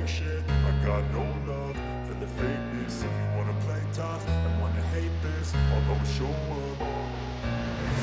take shit. I got no love for the fakeness. If you wanna play tough and wanna hate this, I'll always show up.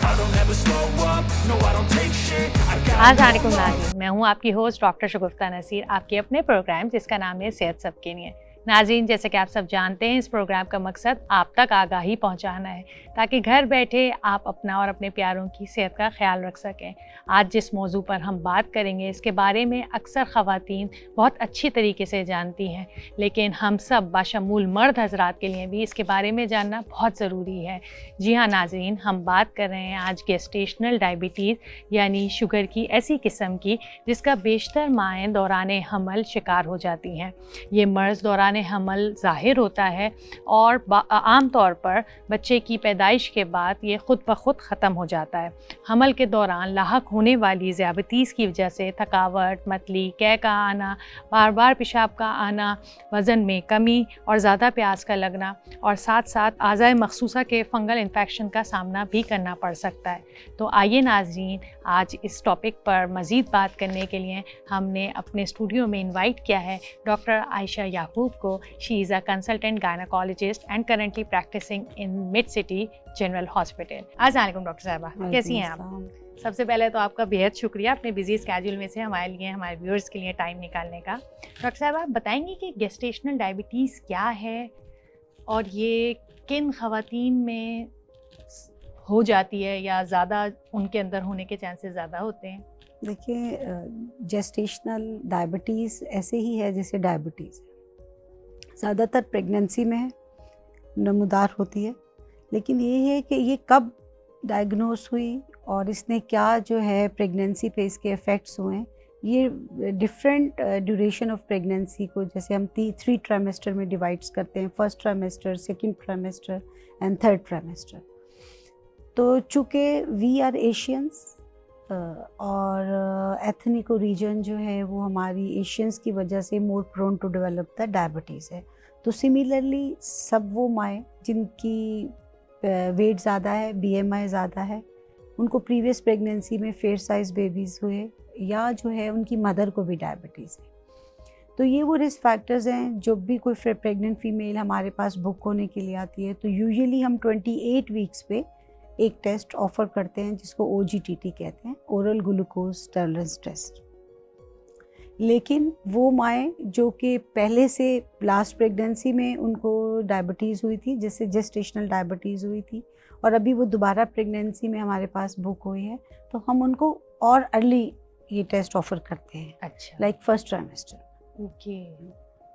I don't ever slow up, no I don't take shit. I got अस्सलामुअलैकुम नाज़रीन, मैं हूँ आपकी host doctor शगुफ्ता नसीर, आपके अपने programme जिसका नाम है सेहत सबके लिए। नाज़रीन, जैसे कि आप सब जानते हैं, इस प्रोग्राम का मकसद आप तक आगाही पहुँचाना है ताकि घर बैठे आप अपना और अपने प्यारों की सेहत का ख्याल रख सकें। आज जिस मौजू पर हम बात करेंगे इसके बारे में अक्सर ख़वातीन बहुत अच्छी तरीके से जानती हैं, लेकिन हम सब बाशमूल मर्द हज़रात के लिए भी इसके बारे में जानना बहुत ज़रूरी है। जी हाँ नाज़रीन, हम बात कर रहे हैं आज गेस्टेशनल डायबिटीज़ यानी शुगर की ऐसी किस्म की जिसका बेशतर माएँ दौरान हमल शिकार हो जाती हैं। ये मर्ज़ दौरान हमल ज़ाहिर होता है और आम तौर पर बच्चे की पैदाइश के बाद ये ख़ुद ब खुद ख़त्म हो जाता है। हमल के दौरान लाहक होने वाली ज़ियाबतीज़ की वजह से थकावट, मतली, कै का आना, बार बार पेशाब का आना, वज़न में कमी और ज़्यादा प्यास का लगना और साथ साथ आज़ाए मखसूसा के फंगल इन्फेक्शन का सामना भी करना पड़ सकता है। तो आइए नाज़रीन, आज इस टॉपिक पर मज़ीद बात करने के लिए हमने अपने स्टूडियो में इनवाइट किया है डॉक्टर आयशा याकूब को। She is a consultant gynaecologist and currently practising in mid city general hospital. अस्सलाम डॉक्टर साहबा, कैसी हैं आप? सबसे पहले तो आपका बेहद शुक्रिया अपने बिजी स्केड्यूल में से हमारे लिए, हमारे व्यूअर्स के लिए टाइम निकालने का। डॉक्टर साहब, आप बताएंगे कि गेस्टेशनल डायबिटीज़ क्या है और ये किन ख़वातीन में हो जाती है या ज़्यादा उनके अंदर होने के चांसेस ज़्यादा होते हैं? देखिए, जेस्टेशनल डायबिटीज़ ऐसे ही है जैसे डायबिटीज़ है। ज़्यादातर प्रेगनेंसी में है, नमूदार होती है, लेकिन ये है कि ये कब डायग्नोस हुई और इसने क्या जो है प्रेगनेंसी पे इसके इफ़ेक्ट्स हुए हैं, ये डिफरेंट ड्यूरेशन ऑफ प्रेगनेंसी को जैसे हम 3 ट्राइमेस्टर में डिवाइड्स करते हैं, first trimester, second trimester and third trimester. तो चूँकि वी आर एशियंस और एथनिक ओरिजिन जो है वो हमारी एशियंस की वजह से more prone to develop the diabetes है। तो सिमिलरली सब वो माएँ जिनकी वेट ज़्यादा है, BMI ज़्यादा है, उनको प्रीवियस प्रेगनेंसी में फेयर साइज़ बेबीज़ हुए या जो है उनकी मदर को भी डायबिटीज़ है, तो ये वो रिस्क फैक्टर्स हैं। जब भी कोई प्रेग्नेंट फीमेल हमारे पास बुक होने के लिए आती है तो यूजुअली हम 28 वीक्स पे एक टेस्ट ऑफ़र करते हैं जिसको OGTT कहते हैं, ओरल ग्लूकोज टॉलरेंस टेस्ट। लेकिन वो माएँ जो कि पहले से लास्ट प्रेगनेंसी में उनको डायबिटीज़ हुई थी, जैसे जेस्टेशनल डायबिटीज़ हुई थी, और अभी वो दोबारा प्रेगनेंसी में हमारे पास बुक हुई है, तो हम उनको और अर्ली ये टेस्ट ऑफ़र करते हैं। अच्छा, लाइक फर्स्ट ट्राइमेस्टर। ओके।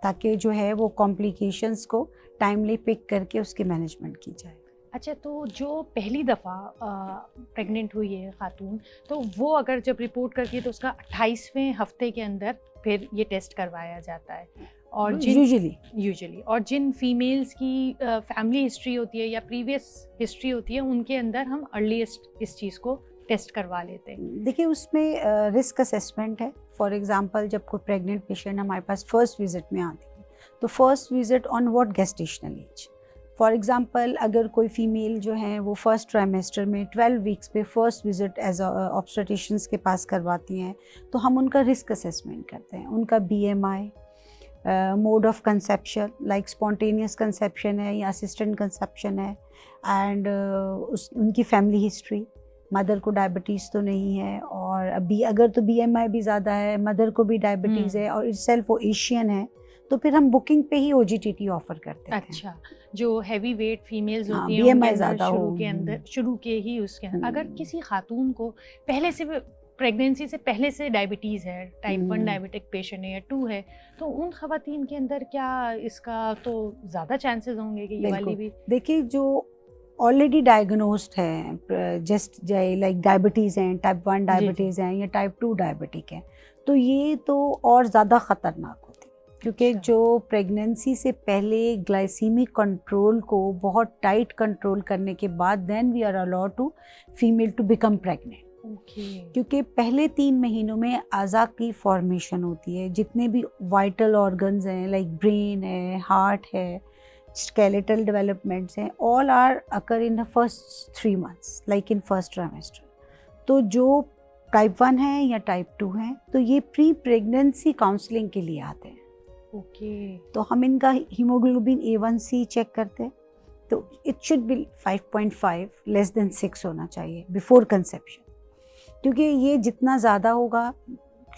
ताकि जो है वो कॉम्प्लिकेशंस को टाइमली पिक करके उसकी मैनेजमेंट की जाए। अच्छा, तो जो पहली दफ़ा प्रेग्नेंट हुई है खातून, तो वो अगर जब रिपोर्ट करती है तो उसका 28वें हफ्ते के अंदर फिर ये टेस्ट करवाया जाता है, और यूजुअली और जिन फीमेल्स की फैमिली हिस्ट्री होती है या प्रीवियस हिस्ट्री होती है उनके अंदर हम अर्लीस्ट इस चीज़ को टेस्ट करवा लेते हैं। देखिए, उसमें रिस्क असेसमेंट है। फॉर एग्जांपल, जब कोई प्रेग्नेंट पेशेंट हमारे पास फर्स्ट विजिट में आती है तो first visit on what gestational age. For example, अगर कोई फीमेल जो है वो फर्स्ट ट्राइमेस्टर में 12 वीक्स पे फर्स्ट विजिट एज ऑब्स्टेट्रिशियंस के पास करवाती हैं, तो हम उनका रिस्क असेसमेंट करते हैं। उनका BMI, mode of conception like spontaneous conception है या असिस्टेंट कंसेप्शन है, एंड उनकी फैमिली हिस्ट्री, मदर को डायबिटीज़ तो नहीं है, और अभी अगर तो BMI भी ज़्यादा है, मदर को भी डायबिटीज़ है और इटसेल्फ वो एशियन है, तो फिर हम बुकिंग पे ही OGTT ऑफ़र करते हैं। अच्छा, जो हैवी वेट फीमेल्स होती हैं BMI उनके ज़्यादा अंदर शुरू के ही उसके अंदर अगर किसी खातून को पहले से प्रेगनेंसी से पहले से डायबिटीज़ है, टाइप 1 डायबिटिक पेशेंट है या 2 है, तो उन ख़वातीन के अंदर क्या इसका तो ज़्यादा चांसेस होंगे कि ये वाली भी? देखिए, जो ऑलरेडी डायग्नोस्ड है जस्ट लाइक डायबिटीज़ हैं, टाइप 1 डायबिटीज़ हैं या टाइप 2 डायबिटिक हैं, तो ये तो और ज़्यादा ख़तरनाक होती है, क्योंकि जो प्रेगनेंसी से पहले ग्लाइसीमिक कंट्रोल को बहुत टाइट कंट्रोल करने के बाद then we are allowed to female to become pregnant. क्योंकि पहले 3 महीनों में आज़ा की फॉर्मेशन होती है, जितने भी वाइटल ऑर्गन्स हैं लाइक ब्रेन है, हार्ट है, skeletal developments हैं, all are occur in the first 3 months like in first trimester। तो जो टाइप 1 है या टाइप 2 हैं तो ये प्री प्रेगनेंसी काउंसलिंग के लिए आते हैं। ओके। तो हम इनका हीमोग्लोबिन A1C चेक करते हैं, तो it should be 5.5 less than 6 होना चाहिए बिफोर कंसेप्शन, क्योंकि ये जितना ज़्यादा होगा,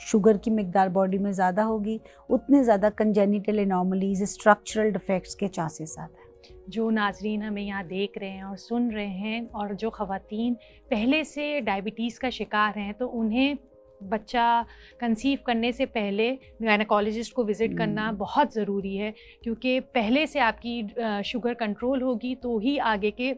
शुगर की मिकदार बॉडी में ज़्यादा होगी, उतने ज़्यादा कंजेनिटल एनॉमलीज, स्ट्रक्चरल डिफेक्ट्स के चांसेस ज़्यादा है। जो नाजरीन हमें यहाँ देख रहे हैं और सुन रहे हैं, और जो ख़वातीन पहले से डायबिटीज़ का शिकार हैं, तो उन्हें बच्चा कंसीव करने से पहले गायनेकोलॉजिस्ट को विज़िट करना बहुत ज़रूरी है, क्योंकि पहले से आपकी शुगर कंट्रोल होगी तो ही आगे के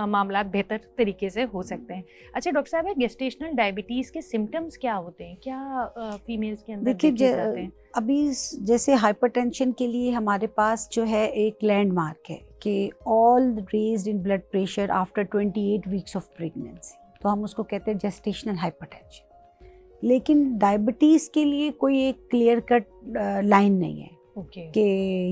मामला बेहतर तरीके से हो सकते हैं। अच्छा डॉक्टर साहब, गेस्टेशनल डायबिटीज़ के सिम्टम्स क्या होते हैं, क्या फीमेल्स के अंदर देखिए, देखे जाते हैं? अभी जैसे हाइपरटेंशन के लिए हमारे पास जो है एक लैंडमार्क है कि all raised in blood pressure after 28 weeks of pregnancy, तो हम उसको कहते हैं जेस्टेशनल हाइपरटेंशन। लेकिन डायबिटीज़ के लिए कोई एक क्लियर कट लाइन नहीं है ओके। कि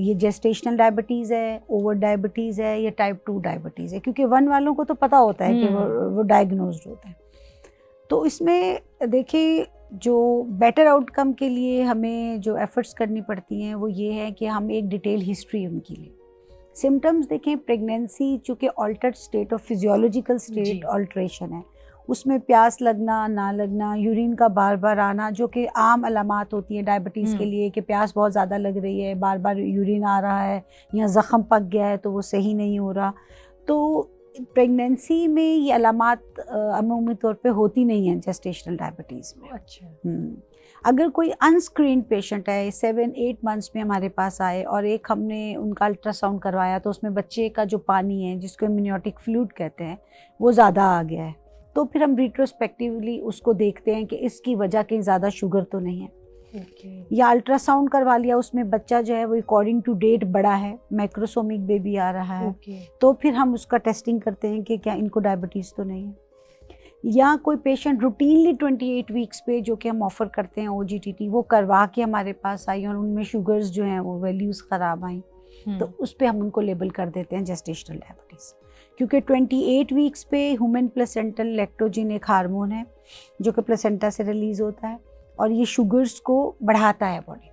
ये जेस्टेशनल डायबिटीज़ है, ओवर डायबिटीज़ है या टाइप 2 डायबिटीज़ है, क्योंकि 1 वालों को तो पता होता है कि वो डायग्नोज्ड होता है। तो इसमें देखिए, जो बेटर आउटकम के लिए हमें जो एफर्ट्स करनी पड़ती हैं वो ये है कि हम एक डिटेल हिस्ट्री उनकी लें। सिम्टम्स देखें, प्रेगनेंसी चूँकि ऑल्टर्ड स्टेट ऑफ फिजियोलॉजिकल जी। स्टेट ऑल्ट्रेशन है, उसमें प्यास लगना, ना लगना, यूरिन का बार बार आना, जो कि आम अलामात होती हैं डायबिटीज़ के लिए कि प्यास बहुत ज़्यादा लग रही है, बार बार यूरिन आ रहा है, या ज़ख़म पक गया है तो वो सही नहीं हो रहा। तो प्रेगनेंसी में ये अलामात अमूमी तौर पे होती नहीं हैं जेस्टेशनल डायबिटीज़ में। अच्छा। अगर कोई अनस्क्रीन्ड पेशेंट है, 7-8 मंथ्स में हमारे पास आए और एक हमने उनका अल्ट्रासाउंड करवाया तो उसमें बच्चे का जो पानी है, जिसको इम्यूनियोटिक फ्लूइड कहते हैं, वो ज़्यादा आ गया है, तो फिर हम रिट्रोस्पेक्टिवली उसको देखते हैं कि इसकी वजह कहीं ज़्यादा शुगर तो नहीं है। या अल्ट्रासाउंड करवा लिया, उसमें बच्चा जो है वो अकॉर्डिंग टू डेट बड़ा है, मैक्रोसोमिक बेबी आ रहा है, तो फिर हम उसका टेस्टिंग करते हैं कि क्या इनको डायबिटीज़ तो नहीं है। या कोई पेशेंट रूटीनली 28 वीक्स पे, जो कि हम ऑफ़र करते हैं OGTT, वो करवा के हमारे पास आई और उनमें शुगर्स जो हैं वो वैल्यूज़ ख़राब आई, तो उस पे हम उनको लेबल कर देते हैं जेस्टेशनल डायबिटीज़। क्योंकि 28 वीक्स पे ह्यूमन प्लेसेंटल लैक्टोजिन एक हार्मोन है जो कि प्लेसेंटा से रिलीज़ होता है और ये शुगर्स को बढ़ाता है बॉडी।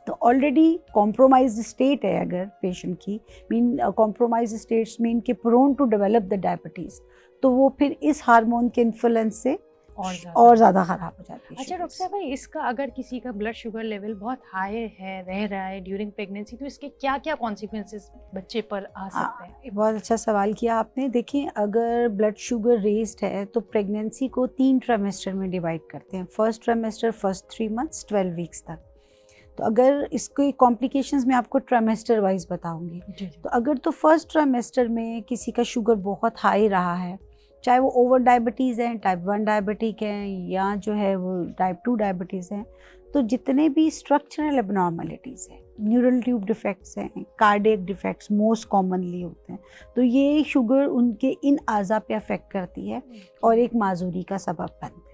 तो ऑलरेडी कॉम्प्रोमाइज्ड स्टेट है अगर पेशेंट की, मीन कॉम्प्रोमाइज्ड स्टेट्स मीन के prone to develop the diabetes, तो वो फिर इस हार्मोन के इन्फ्लुएंस से और ज़्यादा ख़राब हो जाती है। अच्छा डॉक्टर साहब भाई, इसका अगर किसी का ब्लड शुगर लेवल बहुत हाई है, रह रहा है ड्यूरिंग प्रेगनेंसी, तो इसके क्या क्या कॉन्सिक्वेंसेस बच्चे पर आ सकते हैं? बहुत अच्छा सवाल किया आपने। देखिए, अगर ब्लड शुगर रेज्ड है तो प्रेगनेंसी को 3 ट्राइमेस्टर में डिवाइड करते हैं। First trimester, first 3 months, 12 weeks तक। तो अगर इसके कॉम्प्लिकेशंस मैं आपको ट्राइमेस्टर वाइज बताऊंगी। तो अगर तो फर्स्ट ट्राइमेस्टर में किसी का शुगर बहुत हाई रहा है, चाहे वो ओवर डायबिटीज़ है, टाइप 1 डायबिटिक है, या जो है वो टाइप 2 डायबिटीज़ है, तो जितने भी स्ट्रक्चरल एबनॉर्मलिटीज़ हैं, न्यूरल ट्यूब डिफेक्ट्स हैं, कार्डियक डिफेक्ट्स मोस्ट कॉमनली होते हैं, तो ये शुगर उनके इन आज़ा पे अफेक्ट करती है और एक माजूरी का सबब बनती है।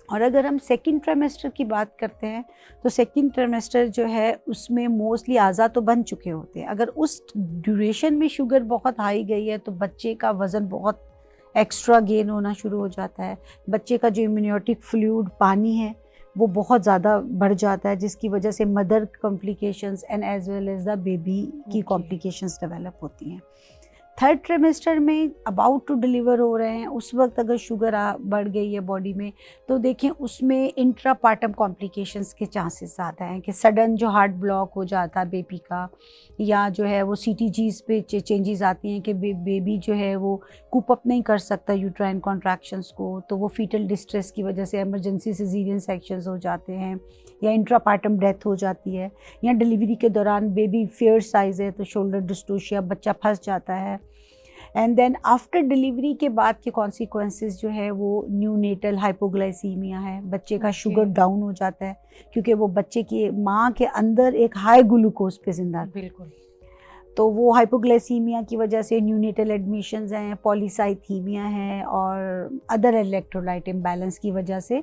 और अगर हम सेकंड ट्राइमेस्टर की बात करते हैं तो सेकंड ट्राइमेस्टर जो है उसमें मोस्टली आज़ा तो बन चुके होते हैं। अगर उस ड्यूरेशन में शुगर बहुत हाई गई है तो बच्चे का वज़न बहुत एक्स्ट्रा गेन होना शुरू हो जाता है। बच्चे का जो इम्यूनियोटिक फ्लूइड पानी है वो बहुत ज़्यादा बढ़ जाता है, जिसकी वजह से mother complications and as well as the baby की कॉम्प्लिकेशंस डेवलप होती हैं। थर्ड ट्राइमेस्टर में अबाउट टू डिलीवर हो रहे हैं, उस वक्त अगर शुगर बढ़ गई है बॉडी में, तो देखें उसमें इंट्रापार्टम कॉम्प्लिकेशंस के चांसेस ज़्यादा हैं कि सडन जो हार्ट ब्लॉक हो जाता है बेबी का, या जो है वो CTGs पे चेंजेस आती हैं कि बेबी जो है वो कूप अप नहीं कर सकता यूट्राइन कॉन्ट्रैक्शंस को, तो वो फीटल डिस्ट्रेस की वजह से इमरजेंसी सिजेरियन सेक्शंस हो जाते हैं, या इंट्रापार्टम डेथ हो जाती है, या डिलीवरी के दौरान बेबी फेयर साइज़ है तो शोल्डर डिस्टोशिया, बच्चा फंस जाता है। एंड देन आफ्टर डिलीवरी के बाद के कॉन्सिक्वेंसेस जो है वो न्यूनेटल हाइपोग्लाइसीमिया है, बच्चे का शुगर डाउन हो जाता है क्योंकि वो बच्चे की माँ के अंदर एक हाई ग्लूकोज पे जिंदा, बिल्कुल, तो वो हाइपोग्लाइसीमिया की वजह से न्यूनेटल एडमिशंस हैं, पॉलीसाइथीमिया है, और अदर इलेक्ट्रोलाइट इम्बैलेंस की वजह से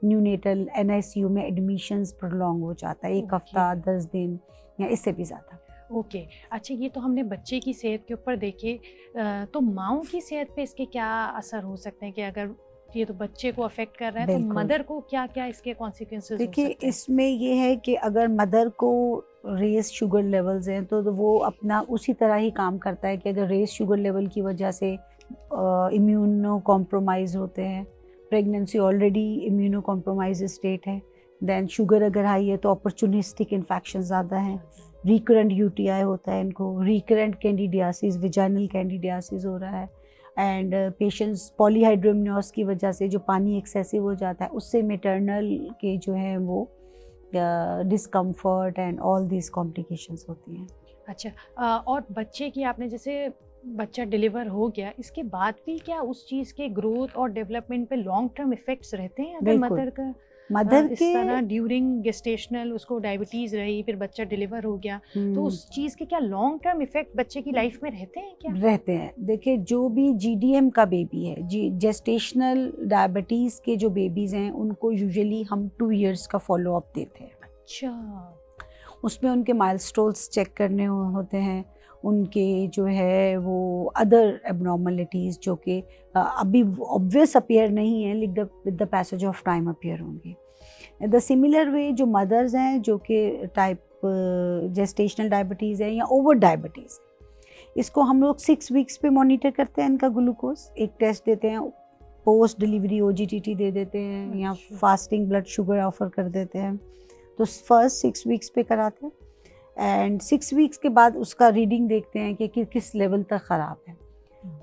न्यूनेटल NICU में एडमिशंस प्रोलॉन्ग हो जाता है, 1 हफ्ता, 10 दिन या इससे भी ज़्यादा। ओके। अच्छा, ये तो हमने बच्चे की सेहत के ऊपर देखे, तो माँओं की सेहत पे इसके क्या असर हो सकते हैं कि अगर ये तो बच्चे को अफेक्ट कर रहा है, तो बिल्कुल। मदर को क्या क्या इसके कॉन्सिक्वेंसेस हो देखिए सकते हैं? इसमें ये है कि अगर मदर को रेस शुगर लेवल्स हैं तो वो अपना उसी तरह ही काम करता है कि अगर रेस शुगर लेवल की वजह से इम्यूनो कॉम्प्रोमाइज़ होते हैं, pregnancy already immuno compromise state है, देन शुगर अगर हाई है तो अपॉर्चुनिस्टिक इन्फेक्शन ज़्यादा हैं, रिकरेंट यूटीआई होता है इनको, रिकरेंट कैंडिडियासिस, विजाइनल कैंडिडियासिस हो रहा है, एंड पेशेंट्स पॉलीहाइड्रोमिनोस की वजह से जो पानी एक्सेसिव हो जाता है उससे मेटर्नल के जो है वो discomfort and all this complications होती हैं। अच्छा, और बच्चे की आपने जैसे बच्चा डिलीवर हो गया, इसके बाद भी क्या उस चीज़ के ग्रोथ और डेवलपमेंट पे लॉन्ग टर्म इफेक्ट्स रहते हैं अगर बिल्कुल। मदर का मदर इस के तरह ड्यूरिंग गेस्टेशनल उसको डायबिटीज़ रही, फिर बच्चा डिलीवर हो गया, तो उस चीज़ के क्या लॉन्ग टर्म इफेक्ट बच्चे की लाइफ में रहते हैं क्या? रहते हैं। देखिए जो भी जीडीएम का बेबी है, जी जेस्टेशनल डायबिटीज़ के जो बेबीज़ हैं उनको यूजुअली हम 2 इयर्स का फॉलो अप देते हैं। अच्छा, उसमें उनके माइलस्टोन्स चेक करने होते हैं, उनके जो है वो अदर एबनॉर्मलिटीज़ जो कि अभी ऑब्वियस अपीयर नहीं है लेकिन with the passage of time appear होंगी। द सिमिलर वे जो मदर्स हैं जो कि टाइप जेस्टेशनल डायबिटीज़ है या ओवर डायबिटीज़, इसको हम लोग 6 वीक्स पे मॉनिटर करते हैं इनका ग्लूकोज, एक टेस्ट देते हैं, पोस्ट डिलीवरी ओजीटीटी दे देते हैं या अच्छा। फास्टिंग ब्लड शुगर ऑफर कर देते हैं, तो फर्स्ट 6 वीक्स पे कराते हैं एंड 6 वीक्स के बाद उसका रीडिंग देखते हैं कि किस लेवल तक ख़राब है,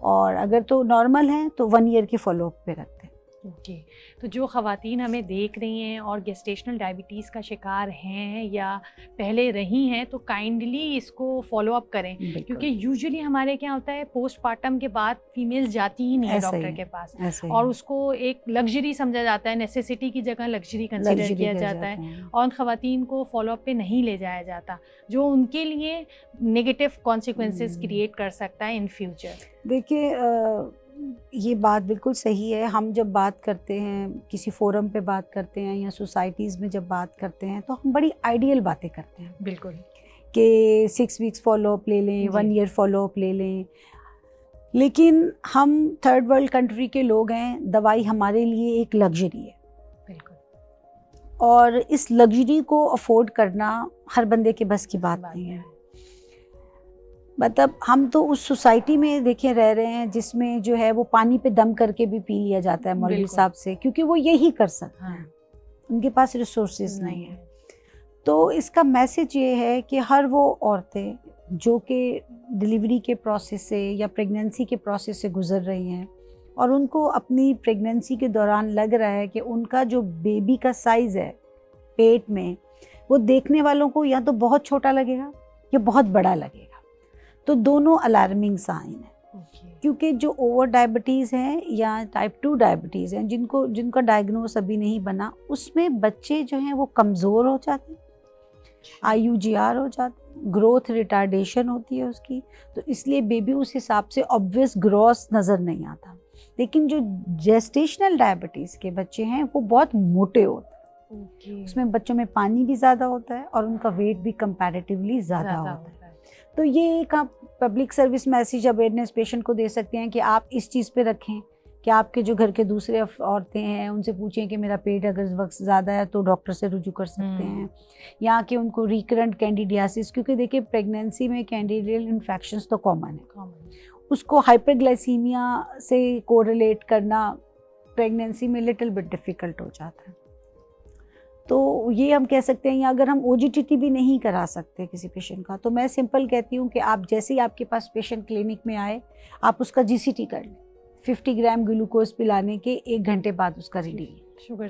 और अगर तो नॉर्मल है तो 1 ईयर के फॉलोअप पे रखते हैं। ओके, तो जो ख़वातीन हमें देख रही हैं और गेस्टेशनल डायबिटीज़ का शिकार हैं या पहले रही हैं, तो काइंडली इसको फॉलो अप करें, क्योंकि यूजुअली हमारे क्या होता है पोस्टपार्टम के बाद फीमेल्स जाती ही नहीं है ऐसा ही डॉक्टर है, के पास, ऐसे ही और है। उसको एक लग्जरी समझा जाता है, नेसेसिटी की जगह लग्जरी कंसिडर लग्जरी किया कर जाता जाते है, हैं। और ख़वातीन को फॉलोअप पे नहीं ले जाया जाता, जो उनके लिए नेगेटिव कॉन्सिक्वेंसेस क्रिएट कर सकता है इन फ्यूचर। देखिए ये बात बिल्कुल सही है। हम जब बात करते हैं किसी फोरम पे बात करते हैं या सोसाइटीज़ में जब बात करते हैं तो हम बड़ी आइडियल बातें करते हैं बिल्कुल, कि 6 वीक्स फॉलोअप ले लें, जी। 1 ईयर फॉलोअप ले लें, लेकिन हम थर्ड वर्ल्ड कंट्री के लोग हैं, दवाई हमारे लिए एक लग्जरी है बिल्कुल और इस लग्जरी को अफोर्ड करना हर बंदे के बस की बात नहीं है। मतलब हम तो उस सोसाइटी में देखिए रह रहे हैं जिसमें जो है वो पानी पे दम करके भी पी लिया जाता है मौलवी बिल्कुल। साहब से, क्योंकि वो यही कर सकते हैं, हाँ, उनके पास रिसोर्सेज नहीं है। तो इसका मैसेज ये है कि हर वो औरतें जो कि डिलीवरी के प्रोसेस से या प्रेगनेंसी के प्रोसेस से गुजर रही हैं और उनको अपनी प्रेगनेंसी के दौरान लग रहा है कि उनका जो बेबी का साइज़ है पेट में, वो देखने वालों को या तो बहुत छोटा लगेगा या बहुत बड़ा लगेगा, तो दोनों अलार्मिंग साइन है। क्योंकि जो ओवर डायबिटीज़ हैं या टाइप 2 डायबिटीज़ हैं जिनका डायग्नोस अभी नहीं बना, उसमें बच्चे जो हैं वो कमज़ोर हो जाते हैं, IUGR हो जाते हैं, ग्रोथ रिटार्डेशन होती है उसकी, तो इसलिए बेबी उस हिसाब से ऑब्वियस ग्रॉस नज़र नहीं आता। लेकिन जो जेस्टेशनल डायबिटीज़ के बच्चे हैं वो बहुत मोटे होते हैं, उसमें बच्चों में पानी भी ज़्यादा होता है और उनका वेट भी कंपैरेटिवली ज़्यादा होता है। तो ये एक आप public service message awareness patient को दे सकते हैं कि आप इस चीज़ पे रखें कि आपके जो घर के दूसरे औरतें हैं उनसे पूछें कि मेरा पेट अगर वक्त ज़्यादा है तो डॉक्टर से रुजू कर सकते हैं, या कि उनको रिकरेंट कैंडिडियासिस, क्योंकि देखिए प्रेगनेंसी में कैंडिडियल इन्फेक्शंस तो कॉमन है, उसको हाइपरग्लाइसीमिया से कोरिलेट करना प्रेगनेंसी में लिटिल बिट डिफ़िकल्ट हो जाता है। तो ये हम कह सकते हैं, या अगर हम OGTT भी नहीं करा सकते किसी पेशेंट का, तो मैं सिंपल कहती हूँ कि आप जैसे ही आपके पास पेशेंट क्लिनिक में आए आप उसका GCT कर लें, 50 ग्राम ग्लूकोज पिलाने के 1 घंटे बाद उसका रीडिंग शुगर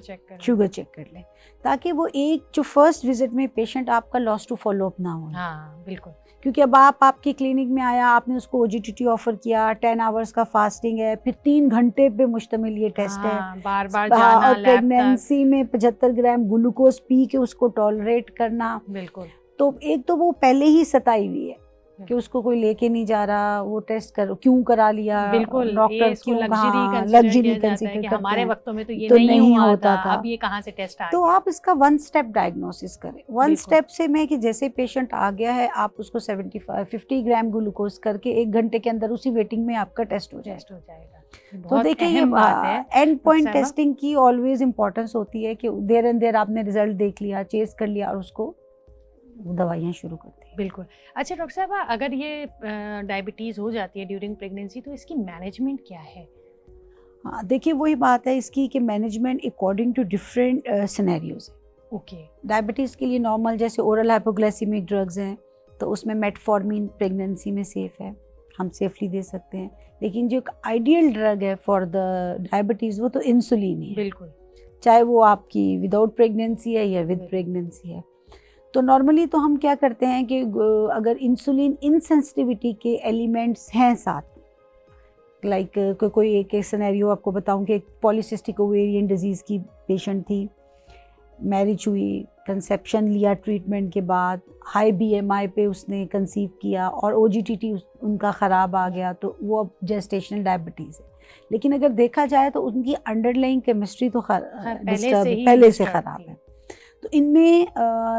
चेक कर लें, ताकि वो एक जो फर्स्ट विजिट में पेशेंट आपका लॉस टू फॉलोअप ना हो। हाँ बिल्कुल, क्योंकि अब आपके क्लिनिक में आया, आपने उसको OGTT ऑफर किया, 10 आवर्स का फास्टिंग है, फिर 3 घंटे पे मुश्तमिल ये टेस्ट है, बार बार जाना और प्रेगनेंसी में 75 ग्राम ग्लूकोज पी के उसको टॉलरेट करना, बिल्कुल, तो एक तो वो पहले ही सताई हुई है कि उसको कोई लेके नहीं जा रहा, वो टेस्ट क्यों करा लिया, बिल्कुल, डॉक्टर इसको क्यों, लग्जरी कंसीडर किया, हमारे वक्तों में तो ये नहीं होता था, अब ये कहाँ से टेस्ट आ तो गया। आप इसका 1 स्टेप डायग्नोसिस करें। 1 स्टेप से मैं कि जैसे पेशेंट आ गया है आप उसको 50 ग्राम ग्लूकोज करके 1 घंटे के अंदर उसी वेटिंग में आपका टेस्ट हो जाएगा। तो बहुत देखिए ये अहम बात है एंड पॉइंट डॉक्टर साहबा। टेस्टिंग की ऑलवेज इम्पोर्टेंस होती है कि देर एंड देर आपने रिजल्ट देख लिया, चेस कर लिया और उसको दवाइयाँ शुरू कर दी। बिल्कुल। अच्छा डॉक्टर साहबा, अगर ये डायबिटीज़ हो जाती है ड्यूरिंग प्रेगनेंसी तो इसकी मैनेजमेंट क्या है? हाँ, देखिए वही बात है इसकी कि management according to different scenarios. Okay. Diabetes के लिए नॉर्मल जैसे ओरल हाइपोग्लाइसीमिक ड्रग्स हैं तो उसमें मेटफॉर्मिन प्रेगनेंसी में सेफ़ है, हम सेफली दे सकते हैं। लेकिन जो एक आइडियल ड्रग है फॉर द डायबिटीज़ वो तो इंसुलिन ही है, बिल्कुल। चाहे वो आपकी विदाउट प्रेगनेंसी है या विद प्रेगनेंसी है। तो नॉर्मली तो हम क्या करते हैं कि अगर इंसुलिन इनसेंसिटिविटी के एलिमेंट्स हैं साथ, लाइक कोई एक सिनेरियो आपको बताऊं कि एक पॉलीसिस्टिक ओवेरियन डिजीज़ की पेशेंट थी, मैरिज हुई, कंसेप्शन लिया ट्रीटमेंट के बाद, हाई बीएमआई पे उसने कंसीव किया और ओजीटीटी उनका ख़राब आ गया, तो वो अब जेस्टेशनल डायबिटीज़ है। लेकिन अगर देखा जाए तो उनकी अंडरलाइंग केमिस्ट्री तो पहले से ख़राब है। तो इनमें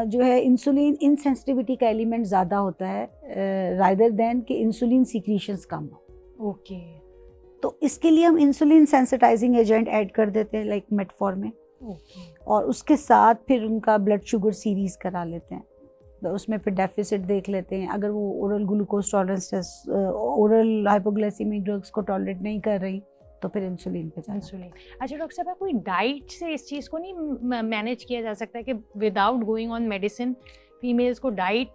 जो है इंसुलिन इनसेंसिटिविटी का एलिमेंट ज़्यादा होता है रादर देन कि इंसुलिन सीक्रीशंस कम हो। ओके। तो इसके लिए हम इंसुलिन सेंसिटाइजिंग एजेंट ऐड कर देते हैं लाइक मेटफॉर्मिन, ओके। और उसके साथ फिर उनका ब्लड शुगर सीरीज़ करा लेते हैं। तो उसमें फिर डेफिसिट देख लेते हैं, अगर वो oral glucose tolerance test, oral hypoglycemic drugs को टॉलरेट नहीं कर रही तो फिर इंसुलिन पे जाना। इंसुलिन। अच्छा डॉक्टर साहब, कोई डाइट से इस चीज़ को नहीं मैनेज किया जा सकता कि without going on medicine females को डाइट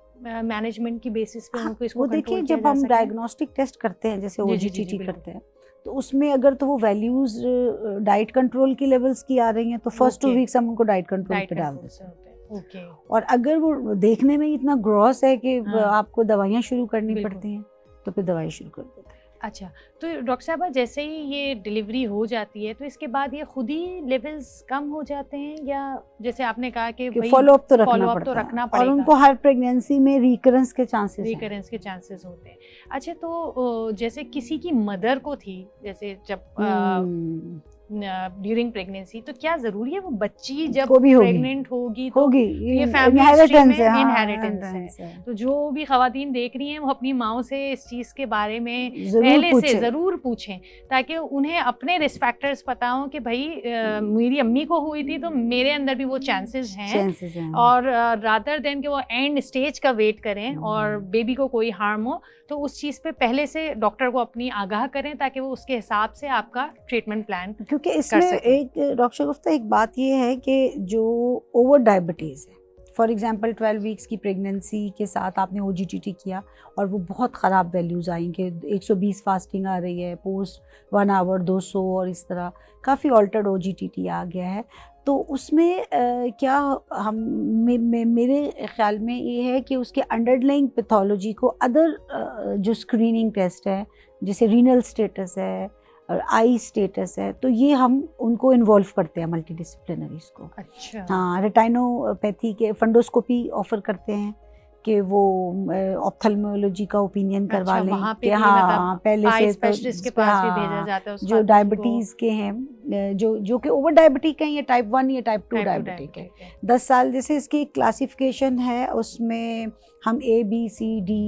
मैनेजमेंट की बेसिस पे उनको इसको वो कंट्रोल देखिए किया जब जा हम सके? डायग्नोस्टिक टेस्ट करते हैं जैसे जी, जी, जी, ओजीटीटी बिल्कुल। करते हैं तो उसमें अगर तो वो वैल्यूज डाइट कंट्रोल की लेवल्स की आ रही हैं तो फर्स्ट 2 Okay. वीक्स हम उनको डाइट कंट्रोल डाइट पे डाल कंट्रोल देते से हैं। होता है। ओके। और अगर वो देखने में इतना ग्रॉस है कि हाँ। आपको दवाइयाँ शुरू करनी बिल्कुल। पड़ती हैं तो फिर दवाई शुरू कर देते हैं। अच्छा, तो डॉक्टर साहबा जैसे ही ये डिलीवरी हो जाती है तो इसके बाद ये खुद ही लेवल्स कम हो जाते हैं, या जैसे आपने कहा कि कि भाई फॉलोअप तो रखना follow-up पड़ता तो है रखना और पड़ेगा। उनको हर प्रेगनेंसी में रिकरेंस के चांसेस हैं। रिकरेंस के चांसेस होते हैं। अच्छा, तो जैसे किसी की मदर को थी, जैसे जब हम्म, ड्यूरिंग प्रेगनेंसी, तो क्या जरूरी है वो बच्ची जब को भी होगी। प्रेग्नेंट होगी तो होगी, ये फैमिली हिस्ट्री इनहेरिटेंस में है, हाँ, इनहेरिटेंस inheritance है। है। तो जो भी खवातीन देख रही हैं वो अपनी माओ से इस चीज़ के बारे में जरूर पहले से पूछे। ज़रूर पूछें ताकि उन्हें अपने रिस्क फैक्टर्स पता हों कि भाई मेरी अम्मी को हुई थी तो मेरे अंदर भी वो चांसेस हैं, चांसेस हैं। और रादर देन कि वो एंड स्टेज का वेट करें और बेबी को कोई हार्म हो तो उस चीज़ पे पहले से डॉक्टर को अपनी आगाह करें ताकि वो उसके हिसाब से आपका ट्रीटमेंट प्लान क्योंकि इसमें सकें। एक डॉक्टर गुफ्ता एक बात ये है कि जो ओवर डायबिटीज़ है, फॉर एग्जांपल 12 वीक्स की प्रेगनेंसी के साथ आपने ओजीटीटी किया और वो बहुत ख़राब वैल्यूज़ आई कि 120 फास्टिंग आ रही है, पोस्ट 1 आवर 200 और इस तरह काफ़ी ऑल्टर्ड ओजीटीटी आ गया है, तो उसमें क्या हम मेरे ख्याल में ये है कि उसके अंडरलाइंग पैथोलॉजी को अदर जो स्क्रीनिंग टेस्ट है जैसे रीनल स्टेटस है और आई स्टेटस है, तो ये हम उनको इन्वॉल्व करते हैं मल्टीडिसिप्लिनरीज को। अच्छा। हाँ, रेटाइनोपैथी के फंडोस्कोपी ऑफर करते हैं कि वो ऑप्थेल्मोलॉजी का ओपिनियन करवा लें वहाँ पे कि भी हाँ पहले आई से स्पेशलिस्ट के पास भी भेजा हाँ, जाता है उस जो खातून डायबिटीज़ के हैं जो कि ओवर डायबिटिक हैं, ये टाइप 1 या टाइप 2 को डायबिटिक है। 10 साल जैसे इसकी क्लासिफिकेशन है, उसमें हम ABCD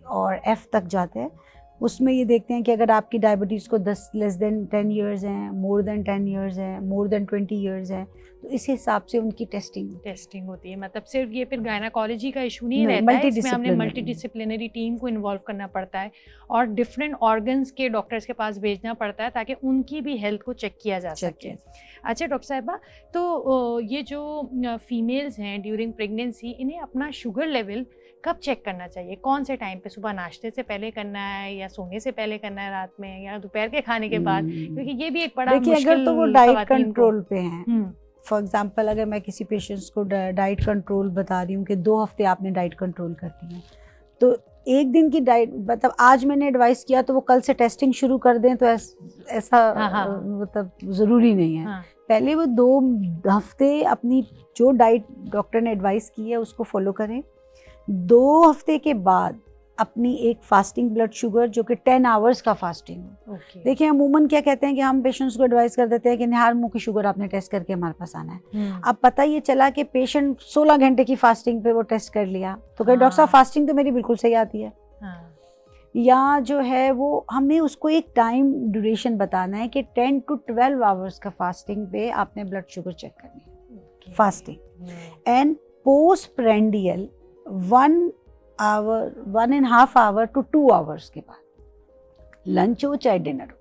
और F तक जाते हैं। उसमें ये देखते हैं कि अगर आपकी डायबिटीज़ को 10 ईयर्स हैं, मोर देन 10 ईयर्स हैं, मोर देन 20 ईयर्स हैं, तो इस हिसाब से उनकी टेस्टिंग होती है। मतलब सिर्फ ये फिर गायनाकोलॉजी का इशू नहीं नहीं, रहता है, इसमें हमने multidisciplinary। मल्टीडिसिप्लिनरी टीम को इन्वॉल्व करना पड़ता है और डिफरेंट ऑर्गन्स के डॉक्टर्स के पास भेजना पड़ता है ताकि उनकी भी हेल्थ को चेक किया जा सके। अच्छा डॉक्टर साहिबा, तो ये जो फीमेल्स हैं ड्यूरिंग प्रेगनेंसी, इन्हें अपना शुगर लेवल कब चेक करना चाहिए? कौन से टाइम पे? सुबह नाश्ते से पहले करना है या सोने से पहले करना है, रात में या दोपहर के खाने के बाद? क्योंकि ये भी एक बड़ा देखिए, मुश्किल अगर तो वो डाइट खवातीन को- कंट्रोल पे हैं, फॉर एग्जांपल अगर मैं किसी पेशेंट्स को डाइट कंट्रोल बता रही हूँ कि 2 हफ्ते आपने डाइट कंट्रोल करनी है, तो एक दिन की डाइट मतलब आज मैंने एडवाइस किया तो वो कल से टेस्टिंग शुरू कर दें तो ऐसा मतलब ज़रूरी नहीं है। हाँ। पहले वो 2 हफ्ते अपनी जो डाइट डॉक्टर ने एडवाइस की है उसको फॉलो करें। 2 हफ्ते के बाद अपनी एक फास्टिंग ब्लड शुगर जो कि 10 आवर्स का फास्टिंग हो। देखिए, अमूमन क्या कहते हैं कि हम पेशेंट्स को एडवाइस कर देते हैं कि निहार मुँह की शुगर आपने टेस्ट करके हमारे पास आना है। अब पता ये चला कि पेशेंट 16 घंटे की फास्टिंग पे वो टेस्ट कर लिया तो कहे डॉक्टर साहब फास्टिंग तो मेरी बिल्कुल सही आती है। या जो है वो हमें उसको एक टाइम ड्यूरेशन बताना है कि 10 to 12 आवर्स का फास्टिंग पे आपने ब्लड शुगर चेक करनी है, fasting. And post prandial 1.5 hour to 2 hours के बाद, लंच हो चाहे डिनर हो,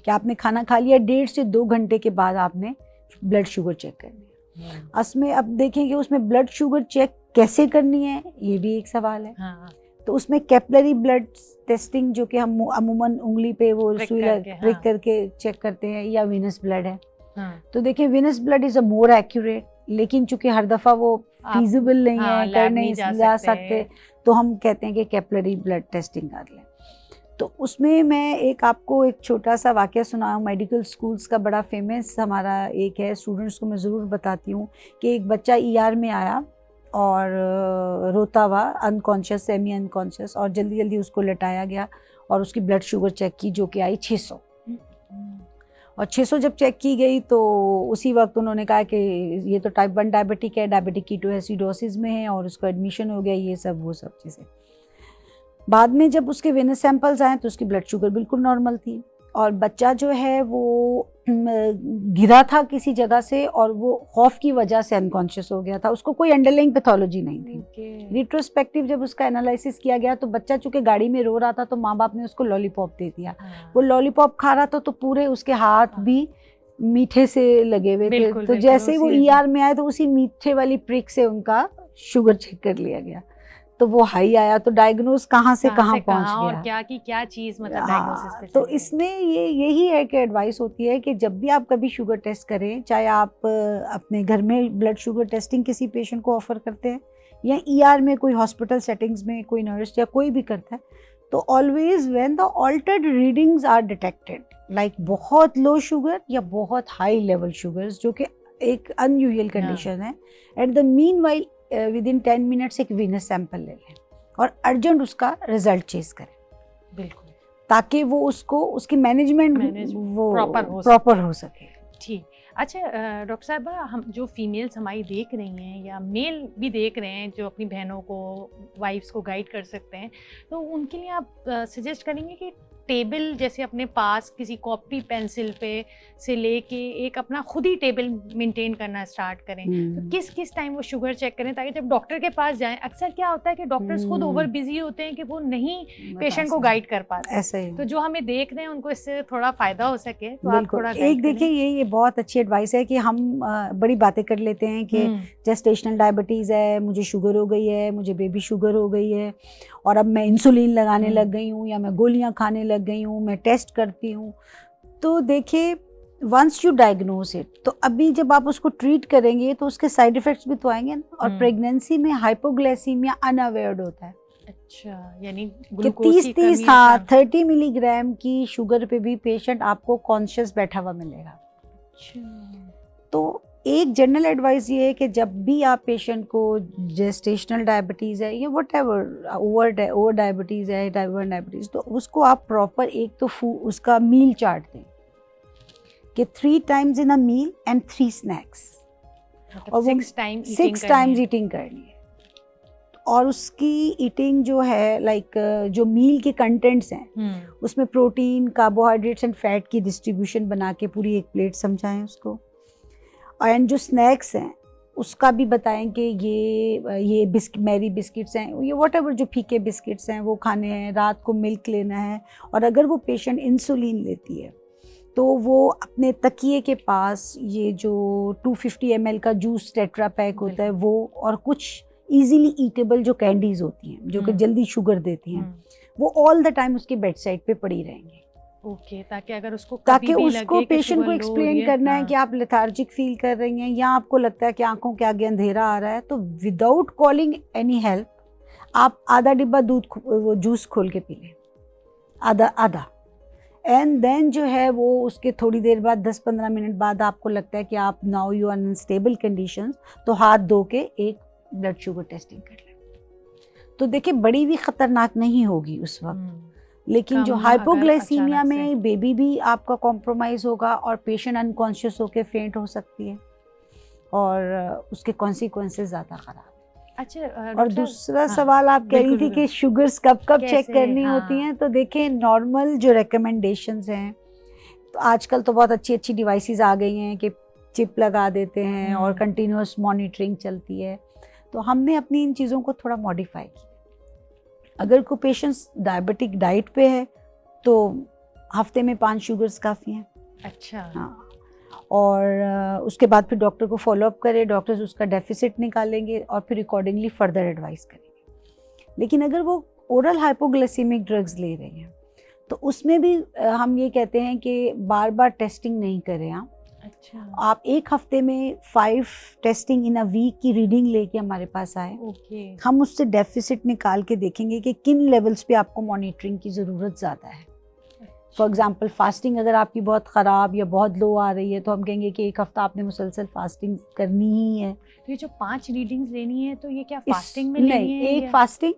कि आपने खाना खा लिया 1.5 से 2 घंटे के बाद आपने ब्लड शुगर चेक करनी है। उसमें अब देखेंगे उसमें ब्लड शुगर चेक कैसे करनी है, ये भी एक सवाल है। हाँ। तो उसमें कैपिलरी ब्लड टेस्टिंग जो कि हम अमूमन उंगली पे वो Prick सुई करके, प्रिक हाँ। करके चेक करते हैं, या विनस ब्लड है। हाँ। तो देखिए Venus blood is a more accurate, लेकिन चूंकि हर दफ़ा वो फीजिबल नहीं हाँ, है, लैब कर नहीं जा सकते, तो हम कहते हैं कि कैपिलरी ब्लड टेस्टिंग कर लें। तो उसमें मैं आपको एक छोटा सा वाक़या सुनाऊँ। मेडिकल स्कूल्स का बड़ा फेमस हमारा एक है, स्टूडेंट्स को मैं ज़रूर बताती हूँ कि एक बच्चा ER में आया और रोता हुआ, अनकॉन्शियस, सेमी अनकॉन्शियस, और जल्दी जल्दी उसको लेटाया गया और उसकी ब्लड शुगर चेक की जो कि आई 600। और 600 जब चेक की गई तो उसी वक्त उन्होंने कहा कि ये तो टाइप 1 डायबिटिक है, डायबिटिक कीटोएसिडोसिस में है, और उसका एडमिशन हो गया, ये सब वो सब चीज़ें। बाद में जब उसके वेनस सैंपल्स आए तो उसकी ब्लड शुगर बिल्कुल नॉर्मल थी, और बच्चा जो है वो गिरा था किसी जगह से और वो खौफ की वजह से अनकॉन्शियस हो गया था, उसको कोई अंडरलाइंग पैथोलॉजी नहीं थी। रिट्रोस्पेक्टिव जब उसका एनालिसिस किया गया तो बच्चा चूंकि गाड़ी में रो रहा था तो माँ बाप ने उसको लॉलीपॉप दे दिया। वो लॉलीपॉप खा रहा था तो पूरे उसके हाथ भी मीठे से लगे हुए थे, तो जैसे ही वो ER में आए तो उसी मीठे वाली प्रिक से उनका शुगर चेक कर लिया गया, तो वो हाई आया। तो डायग्नोज कहाँ से कहाँ पहुँच गया, और क्या की क्या चीज़ मतलब डायग्नोसिस पे। तो इसमें यही है कि एडवाइस होती है कि जब भी आप कभी शुगर टेस्ट करें, चाहे आप अपने घर में ब्लड शुगर टेस्टिंग किसी पेशेंट को ऑफर करते हैं या ER में कोई हॉस्पिटल सेटिंग्स में कोई नर्स या कोई भी करता है, तो always when the altered readings are detected, like बहुत लो शुगर या बहुत हाई लेवल शुगर्स, जो कि एक अनयूजुअल कंडीशन है, at the mean while with in 10 minutes एक वीनस सैंपल ले लें और अर्जेंट उसका रिजल्ट चेज करें, बिल्कुल, ताकि वो उसको उसकी मैनेजमेंट वो प्रॉपर हो सके। ठीक। अच्छा डॉक्टर साहबा, हम जो फीमेल्स हमारी देख रही हैं या मेल भी देख रहे हैं जो अपनी बहनों को, वाइफ्स को गाइड कर सकते हैं, तो उनके लिए आप सजेस्ट करेंगे कि टेबल जैसे अपने पास किसी कॉपी पेंसिल पे से लेके एक अपना खुद ही टेबल मेंटेन करना स्टार्ट करें, तो किस किस टाइम वो शुगर चेक करें, ताकि जब डॉक्टर के पास जाएं, अक्सर क्या होता है कि डॉक्टर्स खुद ओवर बिजी होते हैं कि वो नहीं पेशेंट को गाइड कर पाते, ऐसा ही। तो जो हमें देख रहे हैं उनको इससे थोड़ा फायदा हो सके, तो आप थोड़ा एक देखिए ये बहुत अच्छी एडवाइस है कि हम बड़ी बातें कर लेते हैं कि जेस्टेशनल डायबिटीज़ है, मुझे शुगर हो गई है, मुझे बेबी शुगर हो गई है, और अब मैं इंसुलिन लगाने लग गई हूँ या मैं गोलियाँ खाने लग गई हूँ, मैं टेस्ट करती हूँ। तो देखिए वंस यू डायग्नोज इट, तो अभी जब आप उसको ट्रीट करेंगे तो उसके साइड इफ़ेक्ट्स भी तो आएंगे ना। और प्रेगनेंसी में हाइपोग्लाइसीमिया अनअवेयर्ड होता है। अच्छा, यानी कि 30 मिलीग्राम की शुगर पे भी पेशेंट आपको कॉन्शियस बैठा हुआ मिलेगा। तो एक जनरल एडवाइस ये है कि जब भी आप पेशेंट को जेस्टेशनल डायबिटीज़ है या व्हाटएवर ओवर डायबिटीज़ है, टाइप 1 डायबिटीज़, तो उसको आप प्रॉपर एक तो उसका मील चार्ट दें कि 3 times in a meal and 3 snacks, और 6 टाइम्स ईटिंग करनी है। और उसकी ईटिंग जो है लाइक जो मील के कंटेंट्स हैं उसमें प्रोटीन, कार्बोहाइड्रेट्स एंड फैट की डिस्ट्रीब्यूशन बना के पूरी एक प्लेट समझाएं उसको। एंड जो स्नैक्स हैं उसका भी बताएं कि ये मैरी बिस्किट्स हैं, ये व्हाटएवर जो फीके बिस्किट्स हैं वो खाने हैं, रात को मिल्क लेना है। और अगर वो पेशेंट इंसुलिन लेती है तो वो अपने तकिए के पास ये जो 250 ml का जूस टेट्रा पैक होता है वो, और कुछ इजीली ईटेबल जो कैंडीज होती हैं जो कि जल्दी शुगर देती हैं, वो ऑल द टाइम उसके बेड साइड पे पड़ी रहेंगी। ओके, ताकि उसको पेशेंट को एक्सप्लेन करना है कि आप लेथार्जिक फील कर रही हैं या आपको लगता है कि आंखों के आगे अंधेरा आ रहा है, तो विदाउट कॉलिंग एनी हेल्प आप आधा डिब्बा वो जूस खोल के पी लें, आधा। एंड देन जो है वो उसके थोड़ी देर बाद 10-15 मिनट बाद आपको लगता है कि आप now you are in stable conditions, तो हाथ धो के एक ब्लड शुगर टेस्टिंग कर लें। तो देखिए बड़ी भी खतरनाक नहीं होगी उस वक्त, लेकिन जो हाइपोग्लाइसीमिया में बेबी भी आपका कॉम्प्रोमाइज़ होगा और पेशेंट अनकॉन्शियस होकर फेंट हो सकती है और उसके कॉन्सिक्वेंसेस ज़्यादा ख़राब। अच्छा और डॉक्टर दूसरा हाँ, सवाल आप कह रही बिल्कुल, थी कि बिल्कुल। शुगर्स कब कब चेक कैसे करनी हाँ, होती हैं, तो देखिए नॉर्मल जो रिकमेंडेशंस हैं, तो आजकल तो बहुत अच्छी अच्छी डिवाइसेस आ गई हैं कि चिप लगा देते हैं और कंटिन्यूस मॉनिटरिंग चलती है। तो हमने अपनी इन चीज़ों को थोड़ा मॉडिफाई किया। अगर कोई पेशेंट्स डायबिटिक डाइट पे है तो हफ्ते में 5 शुगर्स काफ़ी हैं। अच्छा हाँ, और उसके बाद फिर डॉक्टर को फॉलोअप करे, डॉक्टर्स उसका डेफिसिट निकालेंगे और फिर अकॉर्डिंगली फर्दर एडवाइस करेंगे। लेकिन अगर वो ओरल हाइपोग्लाइसेमिक ड्रग्स ले रहे हैं तो उसमें भी हम ये कहते हैं कि बार बार टेस्टिंग नहीं करें आप। अच्छा आप एक हफ्ते में 5 टेस्टिंग इन अ वीक की रीडिंग लेके हमारे पास आए, ओके हम उससे डेफिसिट निकाल के देखेंगे कि किन लेवल्स पे आपको मॉनिटरिंग की ज़रूरत ज़्यादा है। फॉर एग्जांपल फास्टिंग अगर आपकी बहुत ख़राब या बहुत लो आ रही है तो हम कहेंगे कि एक हफ्ता आपने मुसलसल फास्टिंग करनी ही है। तो ये जो 5 रीडिंग्स लेनी है तो ये क्या इस- फास्टिंग में लेनी नहीं, है एक या फास्टिंग